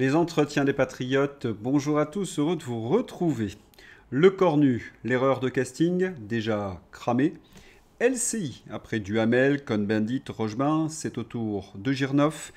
Les entretiens des patriotes, bonjour à tous, heureux de vous retrouver. Le Cornu, l'erreur de casting, déjà cramée. LCI, après Duhamel, Cohn-Bendit, Rochebain, c'est au tour de Girnoff.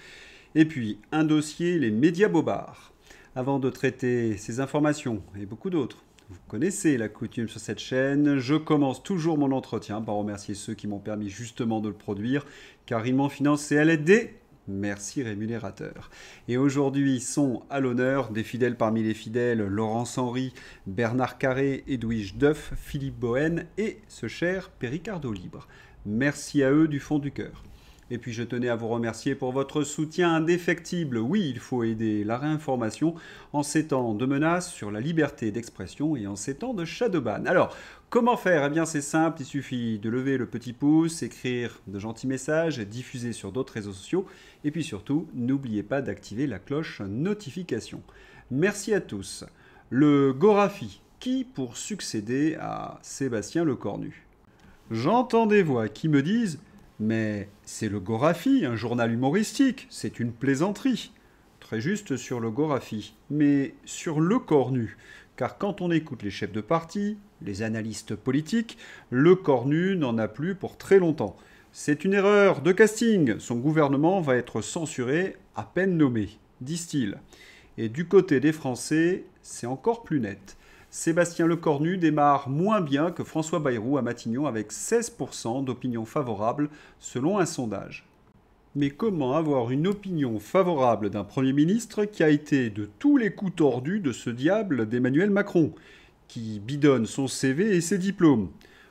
Et puis un dossier, les médias bobards. Avant de traiter ces informations et beaucoup d'autres, vous connaissez la coutume sur cette chaîne, je commence toujours mon entretien par remercier ceux qui m'ont permis justement de le produire, car ils m'ont financé à l'aide des... Merci rémunérateur. Et aujourd'hui sont à l'honneur des fidèles parmi les fidèles, Laurence Henry, Bernard Carré, Edwige Duff, Philippe Bohen et ce cher Péricardo Libre. Merci à eux du fond du cœur. Et puis je tenais à vous remercier pour votre soutien indéfectible. Oui, il faut aider la réinformation en ces temps de menaces sur la liberté d'expression et en ces temps de shadowban. Alors, comment faire? Eh bien c'est simple, il suffit de lever le petit pouce, écrire de gentils messages, diffuser sur d'autres réseaux sociaux et puis surtout, n'oubliez pas d'activer la cloche notification. Merci à tous. Le Gorafi, qui pour succéder à Sébastien Lecornu? J'entends des voix qui me disent mais c'est le Gorafi, un journal humoristique, c'est une plaisanterie. Très juste sur le Gorafi, mais sur le Cornu. Car quand on écoute les chefs de parti, les analystes politiques, le Cornu n'en a plus pour très longtemps. C'est une erreur de casting, son gouvernement va être censuré à peine nommé, disent-ils. Et du côté des Français, c'est encore plus net. Sébastien Lecornu démarre moins bien que François Bayrou à Matignon avec 16% d'opinion favorable selon un sondage. Mais comment avoir une opinion favorable d'un Premier ministre qui a été de tous les coups tordus de ce diable d'Emmanuel Macron, qui bidonne son CV et ses diplômes?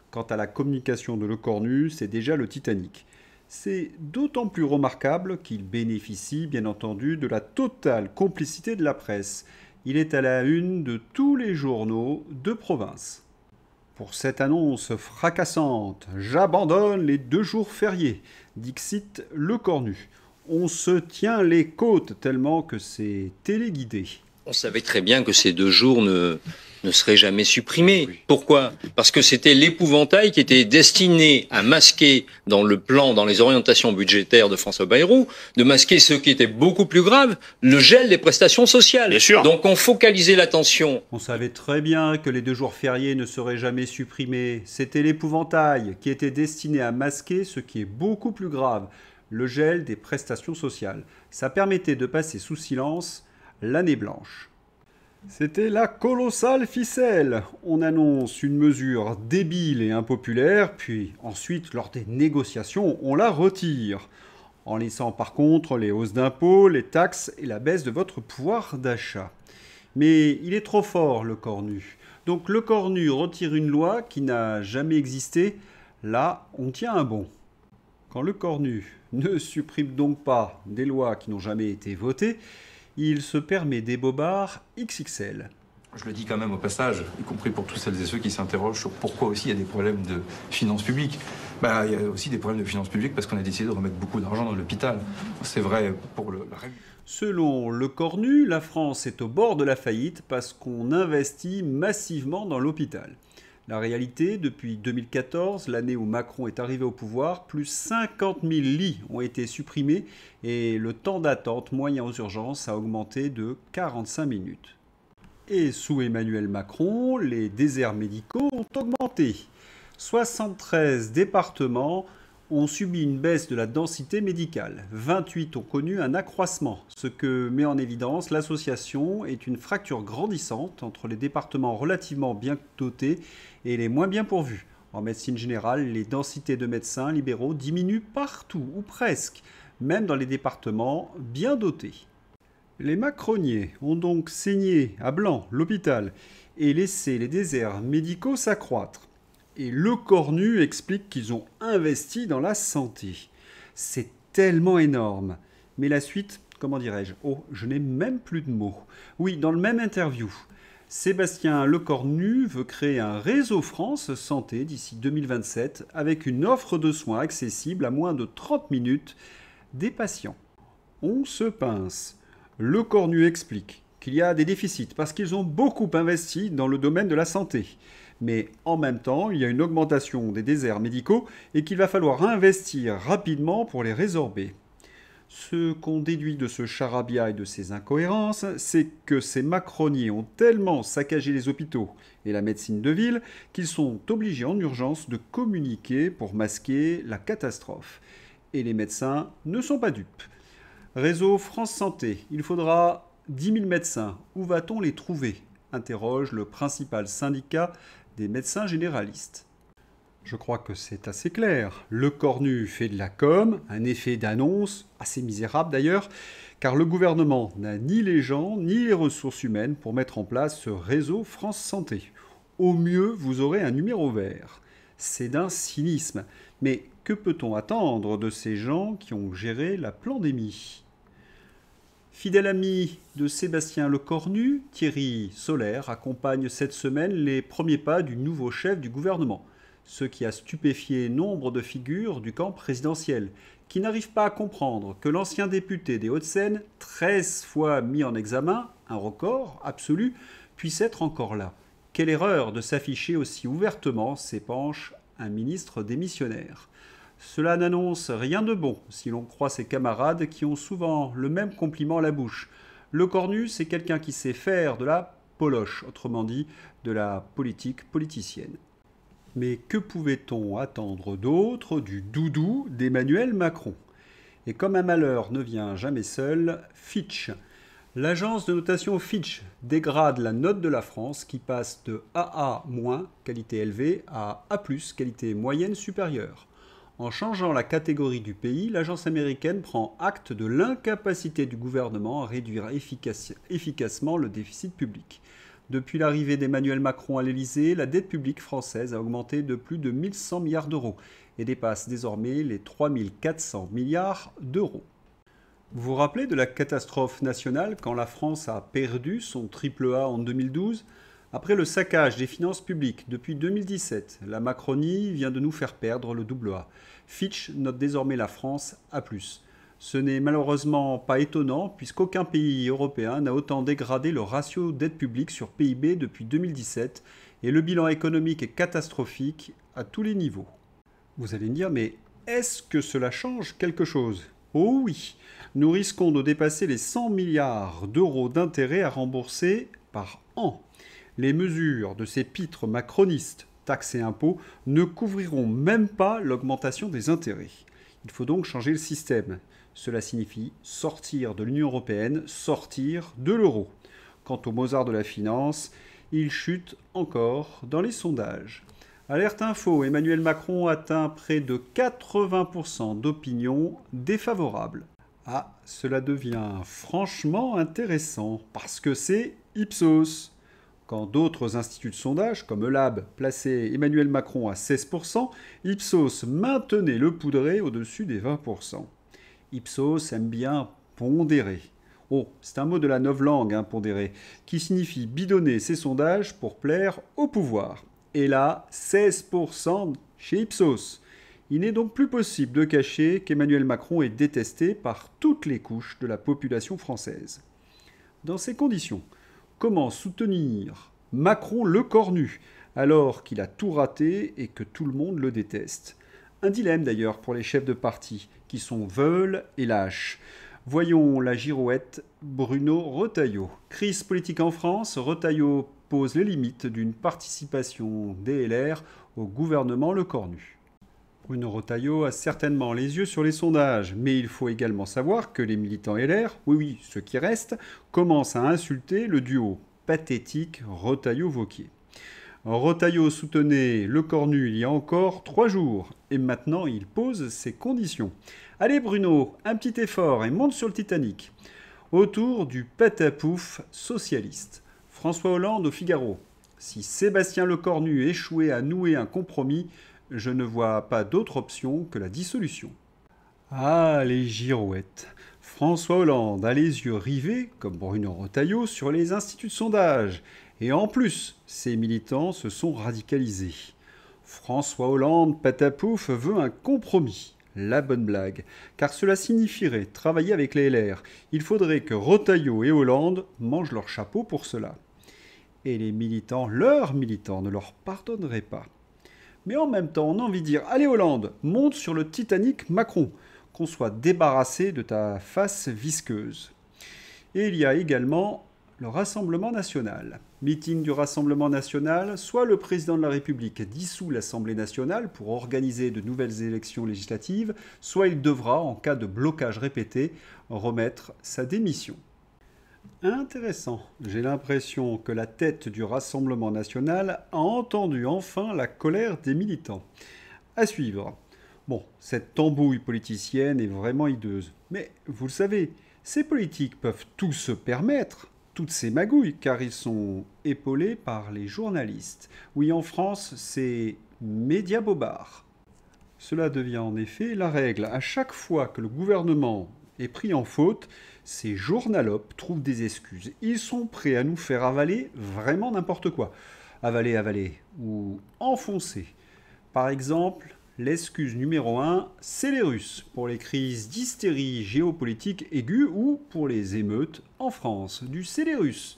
Quant à la communication de Lecornu, c'est déjà le Titanic. C'est d'autant plus remarquable qu'il bénéficie, bien entendu, de la totale complicité de la presse. Il est à la une de tous les journaux de province. Pour cette annonce fracassante, j'abandonne les 2 jours fériés, dixit Lecornu. On se tient les côtes tellement que c'est téléguidé. On savait très bien que ces 2 jours ne seraient jamais supprimés. Pourquoi? Parce que c'était l'épouvantail qui était destiné à masquer dans le plan, dans les orientations budgétaires de François Bayrou, de masquer ce qui était beaucoup plus grave, le gel des prestations sociales. Bien sûr. Donc on focalisait l'attention. On savait très bien que les 2 jours fériés ne seraient jamais supprimés. C'était l'épouvantail qui était destiné à masquer ce qui est beaucoup plus grave, le gel des prestations sociales. Ça permettait de passer sous silence l'année blanche. C'était la colossale ficelle. On annonce une mesure débile et impopulaire, puis ensuite, lors des négociations, on la retire, en laissant par contre les hausses d'impôts, les taxes et la baisse de votre pouvoir d'achat. Mais il est trop fort, le Cornu. Donc le Cornu retire une loi qui n'a jamais existé. Là, on tient un bon. Quand le Cornu ne supprime donc pas des lois qui n'ont jamais été votées, il se permet des bobards XXL. Je le dis quand même au passage, y compris pour tous celles et ceux qui s'interrogent sur pourquoi aussi il y a des problèmes de finances publiques. Il y a aussi des problèmes de finances publiques parce qu'on a décidé de remettre beaucoup d'argent dans l'hôpital. C'est vrai pour la règle. Selon le Cornu, la France est au bord de la faillite parce qu'on investit massivement dans l'hôpital. La réalité, depuis 2014, l'année où Macron est arrivé au pouvoir, plus 50 000 lits ont été supprimés et le temps d'attente moyen aux urgences a augmenté de 45 minutes. Et sous Emmanuel Macron, les déserts médicaux ont augmenté. 73 départements ont subi une baisse de la densité médicale. 28 ont connu un accroissement, ce que met en évidence l'association est une fracture grandissante entre les départements relativement bien dotés et les moins bien pourvus. En médecine générale, les densités de médecins libéraux diminuent partout, ou presque, même dans les départements bien dotés. Les macroniers ont donc saigné à blanc l'hôpital et laissé les déserts médicaux s'accroître. Et le Cornu explique qu'ils ont investi dans la santé. C'est tellement énorme. Mais la suite, comment dirais-je? Oh, je n'ai même plus de mots. Oui, dans le même interview, Sébastien Lecornu veut créer un réseau France Santé d'ici 2027 avec une offre de soins accessible à moins de 30 minutes des patients. On se pince. Lecornu explique qu'il y a des déficits parce qu'ils ont beaucoup investi dans le domaine de la santé. Mais en même temps, il y a une augmentation des déserts médicaux et qu'il va falloir investir rapidement pour les résorber. Ce qu'on déduit de ce charabia et de ces incohérences, c'est que ces macroniers ont tellement saccagé les hôpitaux et la médecine de ville qu'ils sont obligés en urgence de communiquer pour masquer la catastrophe. Et les médecins ne sont pas dupes. Réseau France Santé, il faudra 10 000 médecins. Où va-t-on les trouver? Interroge le principal syndicat des médecins généralistes. Je crois que c'est assez clair. Le Cornu fait de la com, un effet d'annonce, assez misérable d'ailleurs, car le gouvernement n'a ni les gens ni les ressources humaines pour mettre en place ce réseau France Santé. Au mieux, vous aurez un numéro vert. C'est d'un cynisme. Mais que peut-on attendre de ces gens qui ont géré la pandémie? Fidèle ami de Sébastien Lecornu, Thierry Solaire accompagne cette semaine les premiers pas du nouveau chef du gouvernement, ce qui a stupéfié nombre de figures du camp présidentiel, qui n'arrivent pas à comprendre que l'ancien député des Hauts-de-Seine, 13 fois mis en examen, un record absolu, puisse être encore là. Quelle erreur de s'afficher aussi ouvertement s'épanche un ministre démissionnaire. Cela n'annonce rien de bon si l'on croit ses camarades qui ont souvent le même compliment à la bouche. Le Cornu, c'est quelqu'un qui sait faire de la poloche, autrement dit de la politique politicienne. Mais que pouvait-on attendre d'autre du doudou d'Emmanuel Macron? Et comme un malheur ne vient jamais seul, Fitch. L'agence de notation Fitch dégrade la note de la France qui passe de AA-, qualité élevée, à A+, qualité moyenne supérieure. En changeant la catégorie du pays, l'agence américaine prend acte de l'incapacité du gouvernement à réduire efficacement le déficit public. Depuis l'arrivée d'Emmanuel Macron à l'Élysée, la dette publique française a augmenté de plus de 1100 milliards d'euros et dépasse désormais les 3400 milliards d'euros. Vous vous rappelez de la catastrophe nationale quand la France a perdu son triple A en 2012 ? Après le saccage des finances publiques depuis 2017, la Macronie vient de nous faire perdre le double A. Fitch note désormais la France A+. Ce n'est malheureusement pas étonnant puisqu'aucun pays européen n'a autant dégradé le ratio dette publique sur PIB depuis 2017 et le bilan économique est catastrophique à tous les niveaux. Vous allez me dire, mais est-ce que cela change quelque chose ? Oh oui, nous risquons de dépasser les 100 milliards d'euros d'intérêts à rembourser par an. Les mesures de ces pitres macronistes, taxes et impôts, ne couvriront même pas l'augmentation des intérêts. Il faut donc changer le système. Cela signifie sortir de l'Union européenne, sortir de l'euro. Quant au Mozart de la finance, il chute encore dans les sondages. Alerte info, Emmanuel Macron atteint près de 80% d'opinion défavorable. Ah, cela devient franchement intéressant parce que c'est Ipsos. Quand d'autres instituts de sondage, comme Eulab, plaçaient Emmanuel Macron à 16%, Ipsos maintenait le poudré au-dessus des 20%. Ipsos aime bien pondérer. Oh, c'est un mot de la novlangue, pondérer, qui signifie bidonner ses sondages pour plaire au pouvoir. Et là, 16% chez Ipsos. Il n'est donc plus possible de cacher qu'Emmanuel Macron est détesté par toutes les couches de la population française. Dans ces conditions, comment soutenir Macron le cornu alors qu'il a tout raté et que tout le monde le déteste? Un dilemme d'ailleurs pour les chefs de parti qui sont veules et lâches. Voyons la girouette Bruno Retailleau. Crise politique en France, Retailleau pose les limites d'une participation des LR au gouvernement Le Cornu. Bruno Retailleau a certainement les yeux sur les sondages, mais il faut également savoir que les militants LR, oui, ceux qui restent, commencent à insulter le duo pathétique Retailleau-Wauquiez. Retailleau soutenait Le Cornu il y a encore 3 jours, et maintenant il pose ses conditions. Allez Bruno, un petit effort et monte sur le Titanic. Autour du patapouf socialiste. François Hollande au Figaro. Si Sébastien Lecornu échouait à nouer un compromis, je ne vois pas d'autre option que la dissolution. Ah, les girouettes. François Hollande a les yeux rivés, comme Bruno Retailleau, sur les instituts de sondage. Et en plus, ses militants se sont radicalisés. François Hollande, patapouf, veut un compromis. La bonne blague. Car cela signifierait travailler avec les LR. Il faudrait que Retailleau et Hollande mangent leur chapeau pour cela. Et les militants, leurs militants, ne leur pardonneraient pas. Mais en même temps, on a envie de dire « Allez Hollande, monte sur le Titanic Macron !» qu'on soit débarrassé de ta face visqueuse. Et il y a également le Rassemblement national. Meeting du Rassemblement national, soit le président de la République dissout l'Assemblée nationale pour organiser de nouvelles élections législatives, soit il devra, en cas de blocage répété, remettre sa démission. Intéressant. J'ai l'impression que la tête du Rassemblement national a entendu enfin la colère des militants. À suivre. Bon, cette tambouille politicienne est vraiment hideuse. Mais vous le savez, ces politiques peuvent tout se permettre, toutes ces magouilles, car ils sont épaulés par les journalistes. Oui, en France, c'est média bobard. Cela devient en effet la règle. À chaque fois que le gouvernement est pris en faute, ces journalopes trouvent des excuses. Ils sont prêts à nous faire avaler vraiment n'importe quoi. Avaler, ou enfoncer. Par exemple, l'excuse numéro 1, c'est les Russes, pour les crises d'hystérie géopolitique aiguë ou pour les émeutes en France. Du c'est les Russes.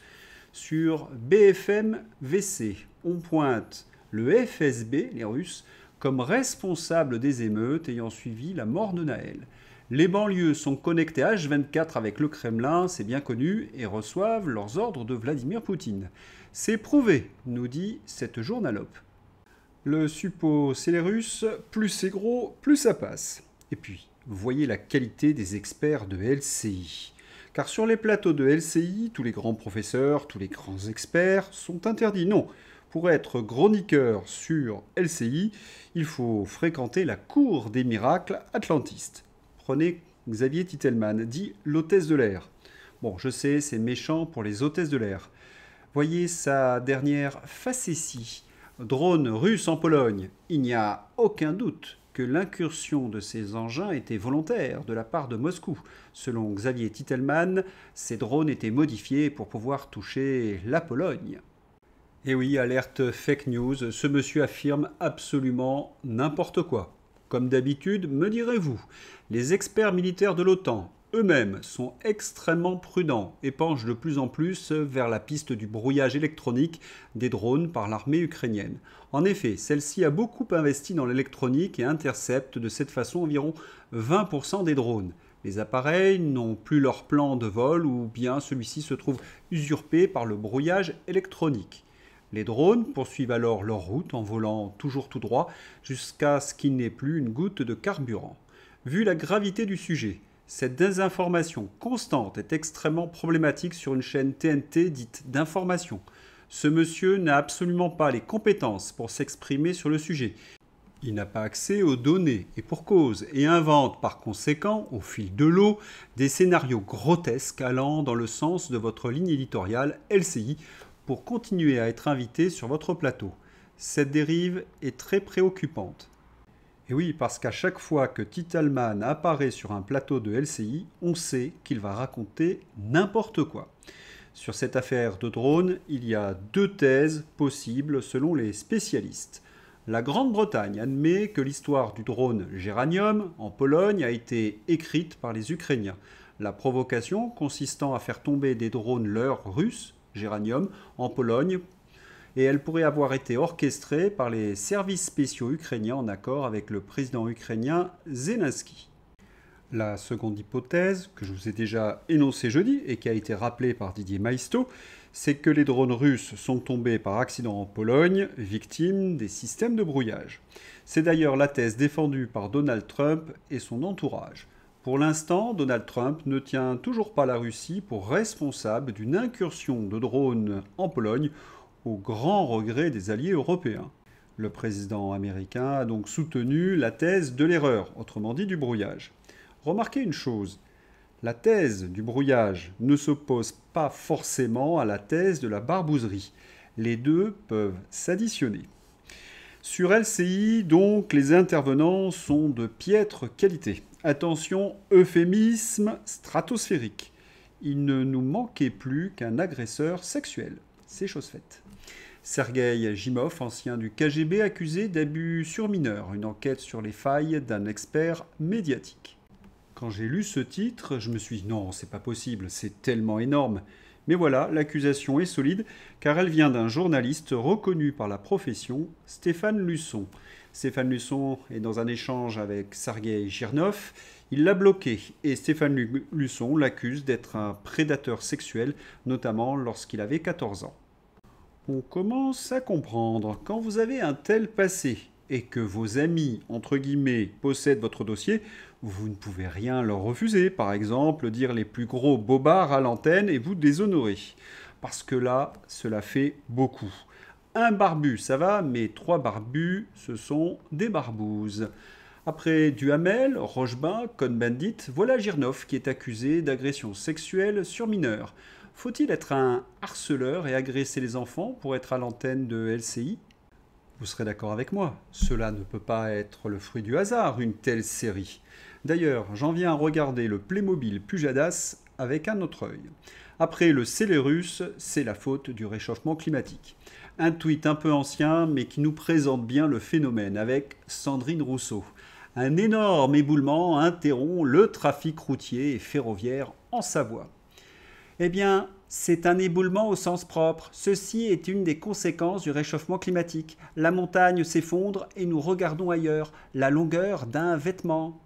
Sur BFM VC, on pointe le FSB, les Russes, comme responsable des émeutes ayant suivi la mort de Naël. Les banlieues sont connectées H24 avec le Kremlin, c'est bien connu, et reçoivent leurs ordres de Vladimir Poutine. C'est prouvé, nous dit cette journalope. Le suppôt, c'est les Russes, plus c'est gros, plus ça passe. Et puis, voyez la qualité des experts de LCI. Car sur les plateaux de LCI, tous les grands professeurs, tous les grands experts sont interdits. Non, pour être chroniqueur sur LCI, il faut fréquenter la cour des miracles atlantistes. Prenez Xavier Titelman, dit l'hôtesse de l'air. Bon, je sais, c'est méchant pour les hôtesses de l'air. Voyez sa dernière facétie. Drone russe en Pologne. Il n'y a aucun doute que l'incursion de ces engins était volontaire de la part de Moscou. Selon Xavier Titelman, ces drones étaient modifiés pour pouvoir toucher la Pologne. Et oui, alerte fake news, ce monsieur affirme absolument n'importe quoi. Comme d'habitude, me direz-vous, les experts militaires de l'OTAN eux-mêmes sont extrêmement prudents et penchent de plus en plus vers la piste du brouillage électronique des drones par l'armée ukrainienne. En effet, celle-ci a beaucoup investi dans l'électronique et intercepte de cette façon environ 20% des drones. Les appareils n'ont plus leur plan de vol ou bien celui-ci se trouve usurpé par le brouillage électronique. Les drones poursuivent alors leur route en volant toujours tout droit jusqu'à ce qu'il n'ait plus une goutte de carburant. Vu la gravité du sujet, cette désinformation constante est extrêmement problématique sur une chaîne TNT dite d'information. Ce monsieur n'a absolument pas les compétences pour s'exprimer sur le sujet. Il n'a pas accès aux données, et pour cause, et invente par conséquent, au fil de l'eau, des scénarios grotesques allant dans le sens de votre ligne éditoriale LCI pour continuer à être invité sur votre plateau. Cette dérive est très préoccupante. Et oui, parce qu'à chaque fois que Titelman apparaît sur un plateau de LCI, on sait qu'il va raconter n'importe quoi. Sur cette affaire de drone, il y a deux thèses possibles selon les spécialistes. La Grande-Bretagne admet que l'histoire du drone Géranium en Pologne a été écrite par les Ukrainiens. La provocation consistant à faire tomber des drones leurres russes, Géranium, en Pologne, et elle pourrait avoir été orchestrée par les services spéciaux ukrainiens en accord avec le président ukrainien Zelensky. La seconde hypothèse, que je vous ai déjà énoncée jeudi et qui a été rappelée par Didier Maisto, c'est que les drones russes sont tombés par accident en Pologne, victimes des systèmes de brouillage. C'est d'ailleurs la thèse défendue par Donald Trump et son entourage. Pour l'instant, Donald Trump ne tient toujours pas la Russie pour responsable d'une incursion de drones en Pologne, au grand regret des alliés européens. Le président américain a donc soutenu la thèse de l'erreur, autrement dit du brouillage. Remarquez une chose, la thèse du brouillage ne s'oppose pas forcément à la thèse de la barbouzerie. Les deux peuvent s'additionner. Sur LCI, donc, les intervenants sont de piètre qualité. Attention, euphémisme stratosphérique. Il ne nous manquait plus qu'un agresseur sexuel. C'est chose faite. Sergueï Jimov, ancien du KGB, accusé d'abus sur mineurs, une enquête sur les failles d'un expert médiatique. Quand j'ai lu ce titre, je me suis dit non, c'est pas possible, c'est tellement énorme. Mais voilà, l'accusation est solide car elle vient d'un journaliste reconnu par la profession, Stéphane Luçon. Stéphane Luçon est dans un échange avec Sergueï Girnov. Il l'a bloqué et Stéphane Luçon l'accuse d'être un prédateur sexuel, notamment lorsqu'il avait 14 ans. On commence à comprendre, quand vous avez un tel passé et que vos amis, entre guillemets, possèdent votre dossier, vous ne pouvez rien leur refuser. Par exemple, dire les plus gros bobards à l'antenne et vous déshonorer. Parce que là, cela fait beaucoup. Un barbu, ça va, mais 3 barbus, ce sont des barbouzes. Après Duhamel, Rochebain, Cohn-Bendit, voilà Girnov qui est accusé d'agression sexuelle sur mineurs. Faut-il être un harceleur et agresser les enfants pour être à l'antenne de LCI ? Vous serez d'accord avec moi, cela ne peut pas être le fruit du hasard, une telle série. D'ailleurs, j'en viens à regarder le Playmobil Pujadas avec un autre œil. Après le Célérus, c'est la faute du réchauffement climatique. Un tweet un peu ancien, mais qui nous présente bien le phénomène avec Sandrine Rousseau. Un énorme éboulement interrompt le trafic routier et ferroviaire en Savoie. Eh bien, c'est un éboulement au sens propre. Ceci est une des conséquences du réchauffement climatique. La montagne s'effondre et nous regardons ailleurs, la longueur d'un vêtement.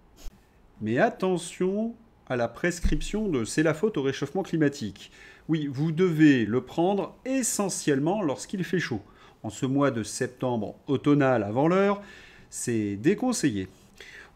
Mais attention à la prescription de c'est la faute au réchauffement climatique. Oui, vous devez le prendre essentiellement lorsqu'il fait chaud. En ce mois de septembre automnal avant l'heure, c'est déconseillé.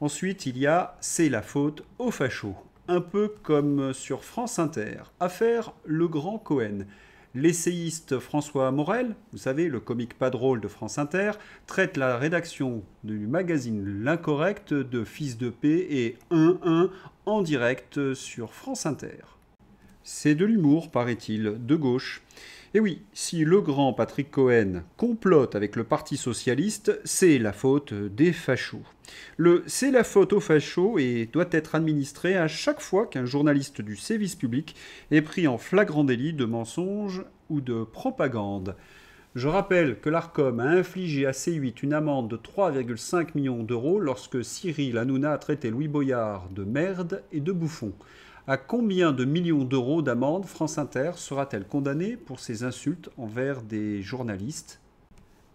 Ensuite, il y a c'est la faute aux fachos. Un peu comme sur France Inter. Affaire Le Grand Cohen. L'essayiste François Morel, vous savez, le comique pas drôle de France Inter, traite la rédaction du magazine L'Incorrect de fils de paix et 1-1 en direct sur France Inter. C'est de l'humour, paraît-il, de gauche. Et oui, si le grand Patrick Cohen complote avec le Parti socialiste, c'est la faute des fachos. Le c'est la faute aux fachos et doit être administré à chaque fois qu'un journaliste du service public est pris en flagrant délit de mensonge ou de propagande. Je rappelle que l'Arcom a infligé à C8 une amende de 3,5 millions d'euros lorsque Cyril Hanouna a traité Louis Boyard de merde et de bouffon. À combien de millions d'euros d'amende France Inter sera-t-elle condamnée pour ces insultes envers des journalistes ?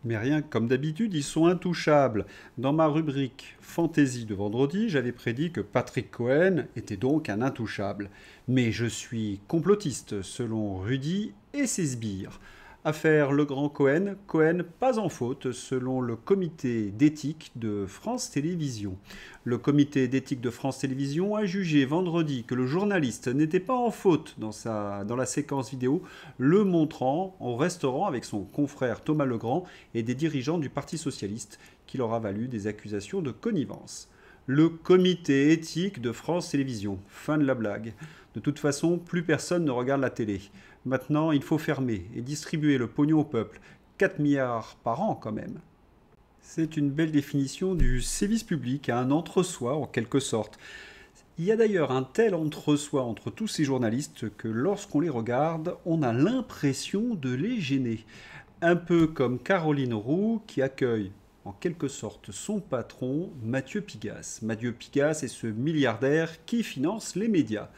Mais rien, comme d'habitude, ils sont intouchables. Dans ma rubrique Fantaisie de vendredi, j'avais prédit que Patrick Cohen était donc un intouchable. Mais je suis complotiste, selon Rudy et ses sbires. Affaire Le Grand Cohen, Cohen pas en faute selon le comité d'éthique de France Télévisions. Le comité d'éthique de France Télévisions a jugé vendredi que le journaliste n'était pas en faute dans la séquence vidéo, le montrant au restaurant avec son confrère Thomas Legrand et des dirigeants du Parti Socialiste, qui leur a valu des accusations de connivence. Le comité éthique de France Télévisions. Fin de la blague. De toute façon, plus personne ne regarde la télé. Maintenant, il faut fermer et distribuer le pognon au peuple. 4 milliards par an quand même. C'est une belle définition du service public, un entre-soi en quelque sorte. Il y a d'ailleurs un tel entre-soi entre tous ces journalistes que lorsqu'on les regarde, on a l'impression de les gêner. Un peu comme Caroline Roux qui accueille en quelque sorte son patron, Mathieu Pigasse. Mathieu Pigasse est ce milliardaire qui finance les médias.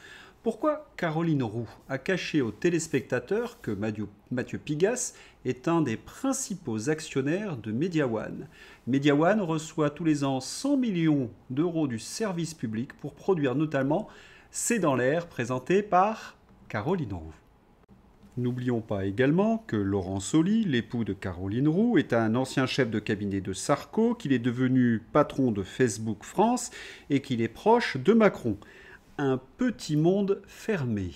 Pourquoi Caroline Roux a caché aux téléspectateurs que Mathieu Pigasse est un des principaux actionnaires de Mediawan ? Mediawan reçoit tous les ans 100 millions d'euros du service public pour produire notamment C'est dans l'air, présenté par Caroline Roux. N'oublions pas également que Laurent Soli, l'époux de Caroline Roux, est un ancien chef de cabinet de Sarko, qu'il est devenu patron de Facebook France et qu'il est proche de Macron. Un petit monde fermé.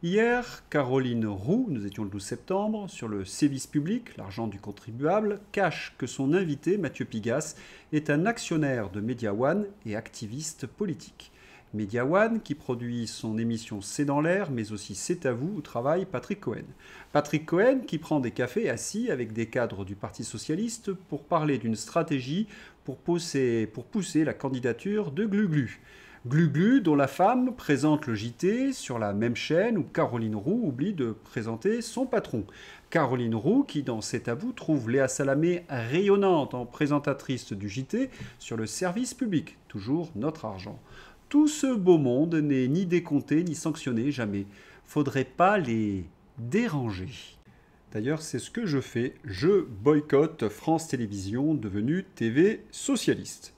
Hier, Caroline Roux, nous étions le 12 septembre, sur le service public, l'argent du contribuable, cache que son invité, Mathieu Pigasse, est un actionnaire de Mediawan et activiste politique. Mediawan, qui produit son émission C'est dans l'air, mais aussi C'est à vous, où travaille Patrick Cohen. Patrick Cohen, qui prend des cafés assis avec des cadres du Parti Socialiste pour parler d'une stratégie pour pousser la candidature de Gluglu. Gluglu, dont la femme présente le JT sur la même chaîne où Caroline Roux oublie de présenter son patron. Caroline Roux, qui dans C'est à vous trouve Léa Salamé rayonnante en présentatrice du JT sur le service public, toujours notre argent. Tout ce beau monde n'est ni décompté ni sanctionné, jamais. Faudrait pas les déranger. D'ailleurs, c'est ce que je fais. Je boycotte France Télévisions, devenue TV socialiste.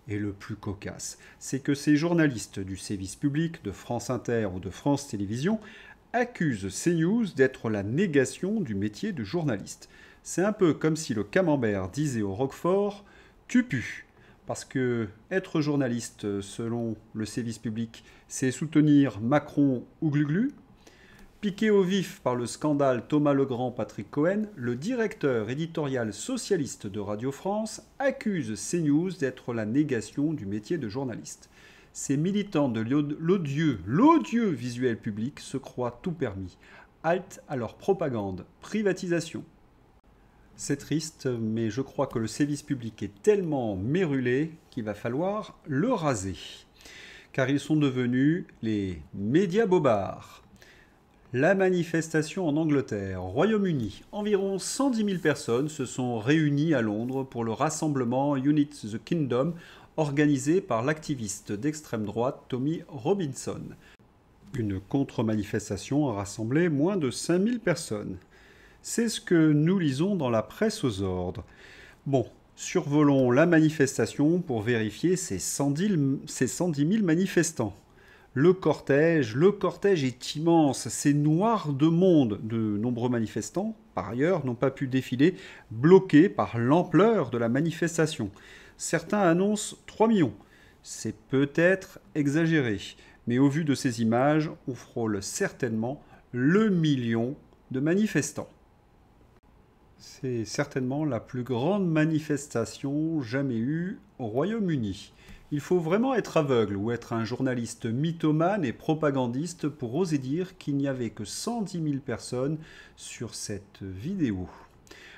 Et le plus cocasse, c'est que ces journalistes du service public, de France Inter ou de France Télévisions, accusent CNews d'être la négation du métier de journaliste. C'est un peu comme si le camembert disait au Roquefort « tu pues ». Parce que être journaliste, selon le service public, c'est soutenir Macron ou Gluglu. Piqué au vif par le scandale Thomas Legrand-Patrick Cohen, le directeur éditorial socialiste de Radio France accuse CNews d'être la négation du métier de journaliste. Ces militants de l'odieux visuel public se croient tout permis. Halte à leur propagande, privatisation. C'est triste, mais je crois que le service public est tellement mérulé qu'il va falloir le raser. Car ils sont devenus les médias bobards. La manifestation en Angleterre, Royaume-Uni, environ 110 000 personnes se sont réunies à Londres pour le rassemblement Unite the Kingdom organisé par l'activiste d'extrême droite Tommy Robinson. Une contre-manifestation a rassemblé moins de 5 000 personnes. C'est ce que nous lisons dans la presse aux ordres. Bon, survolons la manifestation pour vérifier ces 110 000 manifestants. Le cortège est immense, c'est noir de monde. De nombreux manifestants, par ailleurs, n'ont pas pu défiler, bloqués par l'ampleur de la manifestation. Certains annoncent 3 millions. C'est peut-être exagéré, mais au vu de ces images, on frôle certainement le million de manifestants. C'est certainement la plus grande manifestation jamais eue au Royaume-Uni. Il faut vraiment être aveugle ou être un journaliste mythomane et propagandiste pour oser dire qu'il n'y avait que 110 000 personnes sur cette vidéo.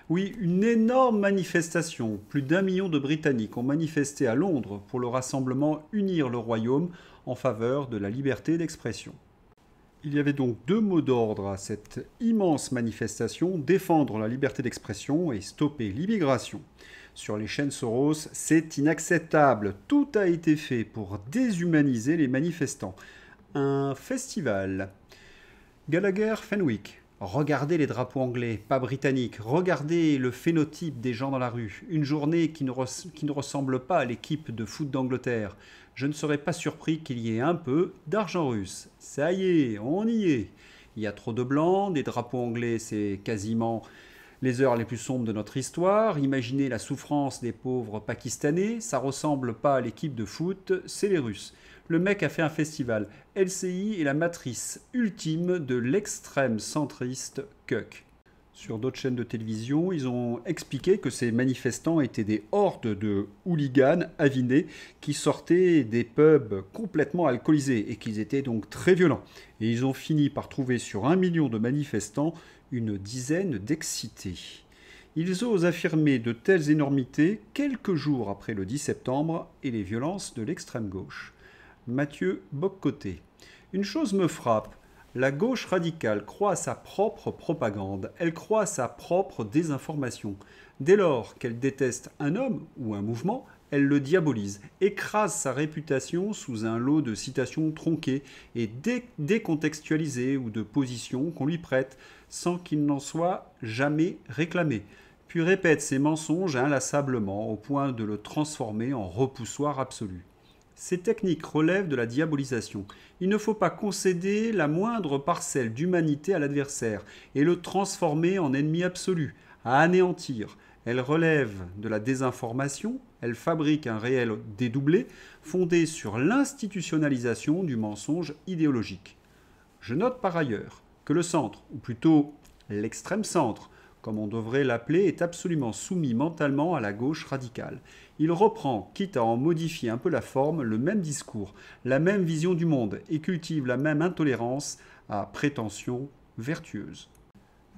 Oui, une énorme manifestation. Plus d'1 million de Britanniques ont manifesté à Londres pour le rassemblement Unir le Royaume en faveur de la liberté d'expression. Il y avait donc 2 mots d'ordre à cette immense manifestation, défendre la liberté d'expression et stopper l'immigration. Sur les chaînes Soros, c'est inacceptable. Tout a été fait pour déshumaniser les manifestants. Un festival. Gallagher Fenwick. Regardez les drapeaux anglais, pas britanniques. Regardez le phénotype des gens dans la rue. Une journée qui ne ressemble pas à l'équipe de foot d'Angleterre. Je ne serais pas surpris qu'il y ait un peu d'argent russe. Ça y est, on y est. Il y a trop de blancs, des drapeaux anglais, c'est quasiment les heures les plus sombres de notre histoire. Imaginez la souffrance des pauvres Pakistanais. Ça ressemble pas à l'équipe de foot, c'est les Russes. Le mec a fait un festival. LCI est la matrice ultime de l'extrême centriste Cuck. Sur d'autres chaînes de télévision, ils ont expliqué que ces manifestants étaient des hordes de hooligans avinés qui sortaient des pubs complètement alcoolisés et qu'ils étaient donc très violents. Et ils ont fini par trouver sur 1 million de manifestants une dizaine d'excités. Ils osent affirmer de telles énormités quelques jours après le 10 septembre et les violences de l'extrême gauche. Mathieu Boccoté. Une chose me frappe. La gauche radicale croit à sa propre propagande, elle croit à sa propre désinformation. Dès lors qu'elle déteste un homme ou un mouvement, elle le diabolise, écrase sa réputation sous un lot de citations tronquées et décontextualisées ou de positions qu'on lui prête sans qu'il n'en soit jamais réclamé, puis répète ses mensonges inlassablement au point de le transformer en repoussoir absolu. Ces techniques relèvent de la diabolisation. Il ne faut pas concéder la moindre parcelle d'humanité à l'adversaire et le transformer en ennemi absolu, à anéantir. Elles relèvent de la désinformation, elles fabriquent un réel dédoublé fondé sur l'institutionnalisation du mensonge idéologique. Je note par ailleurs que le centre, ou plutôt l'extrême centre, comme on devrait l'appeler, est absolument soumis mentalement à la gauche radicale. Il reprend, quitte à en modifier un peu la forme, le même discours, la même vision du monde et cultive la même intolérance à prétention vertueuse.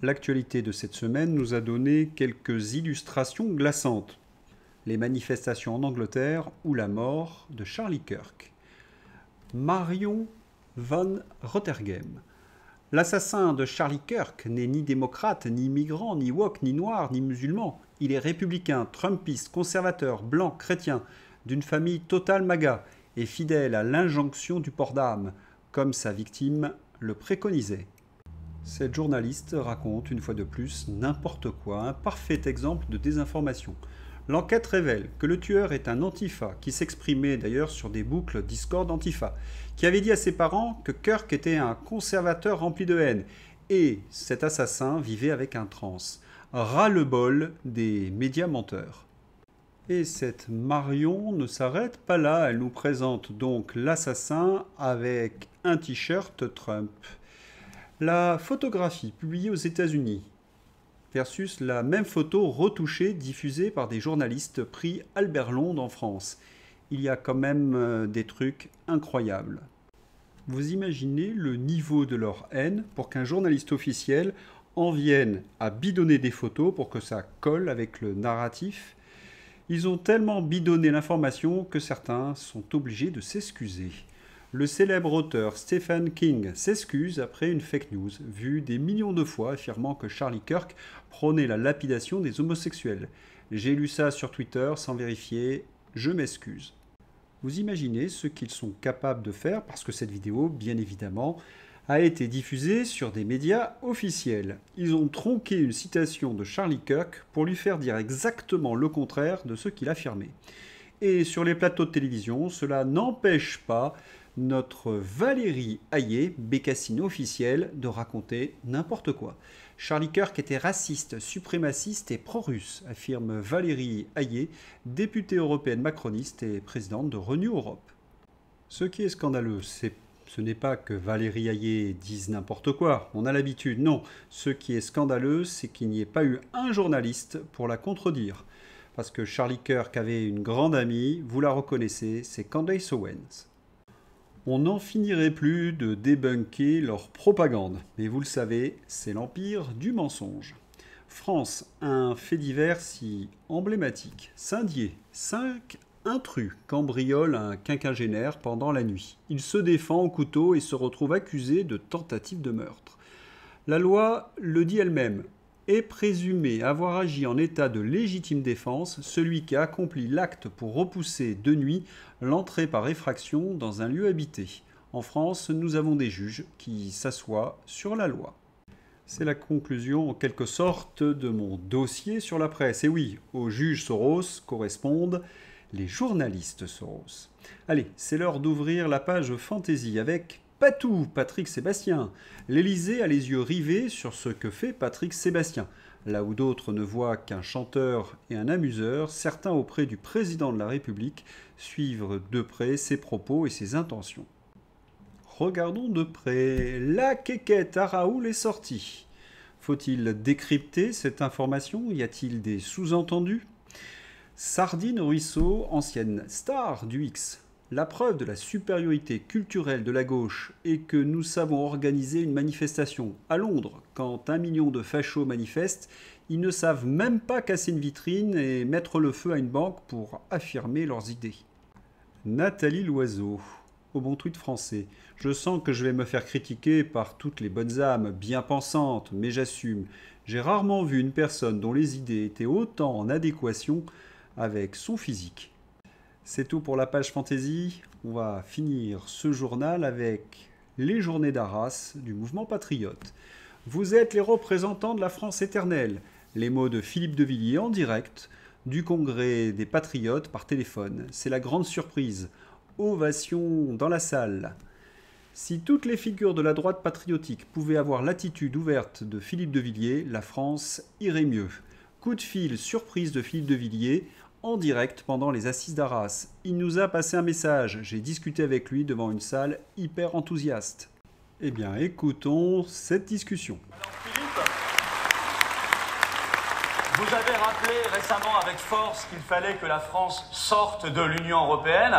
L'actualité de cette semaine nous a donné quelques illustrations glaçantes. Les manifestations en Angleterre ou la mort de Charlie Kirk. Marion van Rottergem. L'assassin de Charlie Kirk n'est ni démocrate, ni migrant, ni woke, ni noir, ni musulman. Il est républicain, trumpiste, conservateur, blanc, chrétien, d'une famille totale MAGA et fidèle à l'injonction du port d'armes, comme sa victime le préconisait. Cette journaliste raconte une fois de plus n'importe quoi, un parfait exemple de désinformation. L'enquête révèle que le tueur est un antifa, qui s'exprimait d'ailleurs sur des boucles Discord antifa, qui avait dit à ses parents que Kirk était un conservateur rempli de haine, et cet assassin vivait avec un trans. Ras-le-bol des médias menteurs. Et cette Marion ne s'arrête pas là, elle nous présente donc l'assassin avec un t-shirt Trump. La photographie publiée aux États-Unis versus la même photo retouchée diffusée par des journalistes prix Albert Londres en France. Il y a quand même des trucs incroyables. Vous imaginez le niveau de leur haine pour qu'un journaliste officiel en vienne à bidonner des photos pour que ça colle avec le narratif. Ils ont tellement bidonné l'information que certains sont obligés de s'excuser. Le célèbre auteur Stephen King s'excuse après une fake news vue des millions de fois affirmant que Charlie Kirk prônait la lapidation des homosexuels. J'ai lu ça sur Twitter sans vérifier, je m'excuse. Vous imaginez ce qu'ils sont capables de faire parce que cette vidéo, bien évidemment, a été diffusée sur des médias officiels. Ils ont tronqué une citation de Charlie Kirk pour lui faire dire exactement le contraire de ce qu'il affirmait. Et sur les plateaux de télévision, cela n'empêche pas notre Valérie Hayé, bécassine officielle, de raconter n'importe quoi. Charlie Kirk était raciste, suprémaciste et pro-russe, affirme Valérie Hayé, députée européenne macroniste et présidente de Renew Europe. Ce qui est scandaleux, ce n'est pas que Valérie Hayé dise n'importe quoi, on a l'habitude, non. Ce qui est scandaleux, c'est qu'il n'y ait pas eu un journaliste pour la contredire. Parce que Charlie Kirk avait une grande amie, vous la reconnaissez, c'est Candace Owens. On n'en finirait plus de débunker leur propagande. Mais vous le savez, c'est l'empire du mensonge. France, un fait divers si emblématique. Saint-Dié, 5 intrus cambriolent un quinquagénaire pendant la nuit. Il se défend au couteau et se retrouve accusé de tentative de meurtre. La loi le dit elle-même. Est présumé avoir agi en état de légitime défense celui qui a accompli l'acte pour repousser de nuit l'entrée par effraction dans un lieu habité. En France, nous avons des juges qui s'assoient sur la loi. C'est la conclusion en quelque sorte de mon dossier sur la presse. Et oui, aux juges Soros correspondent les journalistes Soros. Allez, c'est l'heure d'ouvrir la page Fantaisie avec Patou, Patrick Sébastien. L'Élysée a les yeux rivés sur ce que fait Patrick Sébastien. Là où d'autres ne voient qu'un chanteur et un amuseur, certains auprès du président de la République suivent de près ses propos et ses intentions. Regardons de près. La quéquette à Raoul est sortie. Faut-il décrypter cette information? Y a-t-il des sous-entendus? Sardine Ruisseau, ancienne star du X. La preuve de la supériorité culturelle de la gauche est que nous savons organiser une manifestation à Londres. Quand 1 million de fachos manifestent, ils ne savent même pas casser une vitrine et mettre le feu à une banque pour affirmer leurs idées. Nathalie Loiseau, au bon tweet français. Je sens que je vais me faire critiquer par toutes les bonnes âmes bien pensantes, mais j'assume. J'ai rarement vu une personne dont les idées étaient autant en adéquation avec son physique. C'est tout pour la page Fantaisie. On va finir ce journal avec les journées d'Arras du mouvement patriote. Vous êtes les représentants de la France éternelle. Les mots de Philippe de Villiers en direct du congrès des patriotes par téléphone. C'est la grande surprise. Ovation dans la salle. Si toutes les figures de la droite patriotique pouvaient avoir l'attitude ouverte de Philippe de Villiers, la France irait mieux. Coup de fil surprise de Philippe de Villiers en direct pendant les assises d'Arras. Il nous a passé un message. J'ai discuté avec lui devant une salle hyper enthousiaste. Eh bien, écoutons cette discussion. Alors Philippe, vous avez rappelé récemment avec force qu'il fallait que la France sorte de l'Union européenne.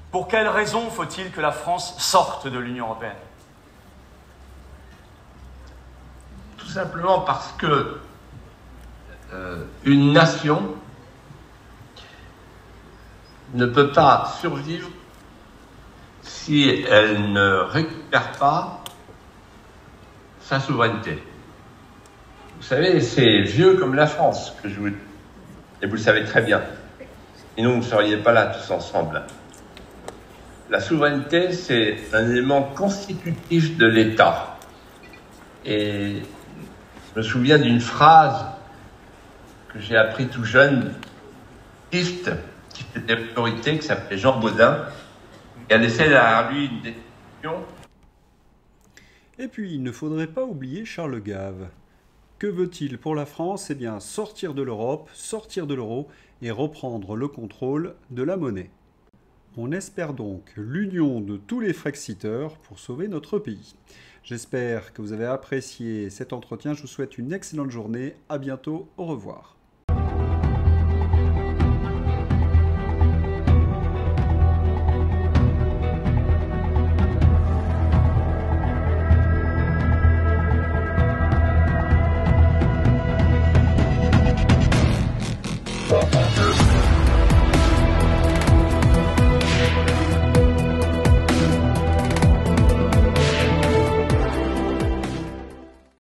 Pour quelles raisons faut-il que la France sorte de l'Union européenne? Tout simplement parce que une nation ne peut pas survivre si elle ne récupère pas sa souveraineté. Vous savez, c'est vieux comme la France, que je vous... et vous le savez très bien. Sinon, vous ne seriez pas là tous ensemble. La souveraineté, c'est un élément constitutif de l'État. Et je me souviens d'une phrase que j'ai appris tout jeune, qui était autorité, qui s'appelait Jean Baudin, et a laissé derrière lui une décision. Et puis, il ne faudrait pas oublier Charles Gave. Que veut-il pour la France? Eh bien, sortir de l'Europe, sortir de l'euro et reprendre le contrôle de la monnaie. On espère donc l'union de tous les Frexiteurs pour sauver notre pays. J'espère que vous avez apprécié cet entretien. Je vous souhaite une excellente journée. À bientôt. Au revoir.